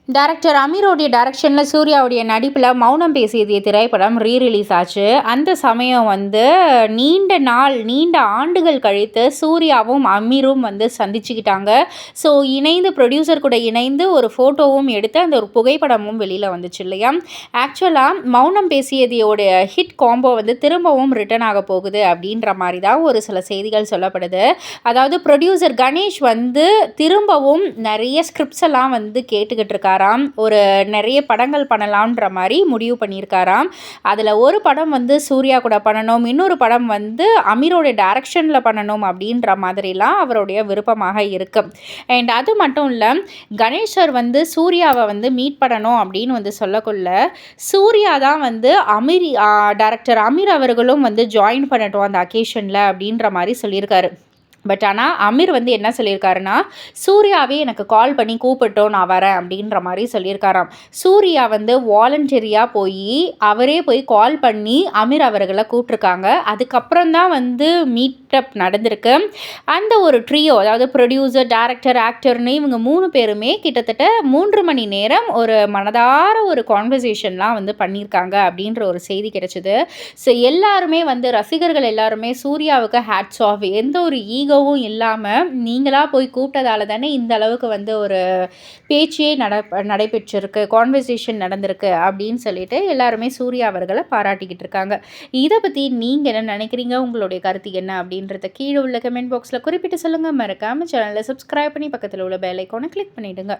Director அமீரோடைய டைரக்ஷனில் சூர்யாவுடைய நடிப்பில் மௌனம் பேசியது திரைப்படம் ரீரிலீஸ் ஆச்சு. அந்த சமயம் நீண்ட ஆண்டுகள் கழித்து சூர்யாவும் அமீரும் சந்திச்சுக்கிட்டாங்க. ஸோ இணைந்து ப்ரொடியூசர் கூட இணைந்து ஒரு ஃபோட்டோவும் எடுத்து அந்த ஒரு புகைப்படமும் வெளியில் வந்துச்சு இல்லையா. ஆக்சுவலாக மௌனம் பேசியதையோடைய ஹிட் காம்போ திரும்பவும் ரிட்டர்ன் ஆக போகுது அப்படின்ற மாதிரி தான் ஒரு சில செய்திகள் சொல்லப்படுது. அதாவது ப்ரொடியூசர் கணேஷ் திரும்பவும் நிறைய ஸ்கிரிப்ட்ஸ் எல்லாம் கேட்டுக்கிட்டு இருக்காரு. ஒரு நிறைய படங்கள் பண்ணலாம்ன்ற மாதிரி முடிவு பண்ணியிருக்காராம். அதில் ஒரு படம் சூர்யா கூட பண்ணணும், இன்னொரு படம் அமீரோட டைரக்ஷனில் பண்ணணும் அப்படின்ற மாதிரிலாம் அவருடைய விருப்பமாக இருக்கு. அண்ட் அது மட்டும் இல்லை, கணேஷர் சூர்யாவை மீட் பண்ணணும் அப்படின்னு சொல்லக்குள்ள சூர்யா தான் டைரக்டர் அமீர் அவர்களும் ஜாயின் பண்ணட்டும் அந்த அக்கேஷனில் அப்படின்ற மாதிரி சொல்லியிருக்காரு. பட் ஆனால் அமீர் என்ன சொல்லியிருக்காருன்னா, சூர்யாவே எனக்கு கால் பண்ணி கூப்பிட்டோம் நான் வரேன் அப்படின்ற மாதிரி சொல்லியிருக்காராம். சூர்யா வாலண்டரியாக அவரே போய் கால் பண்ணி அமீர் அவர்களை கூப்பிட்ருக்காங்க. அதுக்கப்புறம் தான் மீட்டப் நடந்திருக்கு. அந்த ஒரு ட்ரியோ, அதாவது ப்ரொடியூசர், டைரக்டர், ஆக்டர்னு இவங்க 3 பேருமே கிட்டத்தட்ட 3 மணி நேரம் ஒரு மனதார ஒரு கான்வர்சேஷன்லாம் பண்ணியிருக்காங்க அப்படின்ற ஒரு செய்தி கிடைச்சிது. ஸோ எல்லாருமே ரசிகர்கள் எல்லாருமே சூர்யாவுக்கு ஹேட்ஸ் ஆஃப். எந்த ஒரு ஈகோவும் இல்லாமல் நீங்களாக போய் கூப்பிட்டதால தானே இந்த அளவுக்கு ஒரு பேச்சே நடைபெற்றிருக்கு, கான்வர்சேஷன் நடந்திருக்கு அப்படின்னு சொல்லிட்டு எல்லாருமே சூர்யா அவர்களை பாராட்டிக்கிட்டு இருக்காங்க. இதை பற்றி நீங்கள் என்ன நினைக்கிறீங்க, உங்களுடைய கருத்து என்ன அப்படின்றத கீழே உள்ள கமெண்ட் பாக்ஸில் குறிப்பிட்டு சொல்லுங்கள். மறக்காமல் சேனலை சப்ஸ்கிரைப் பண்ணி பக்கத்தில் உள்ள பெல் ஐக்கானை கிளிக் பண்ணிவிடுங்க.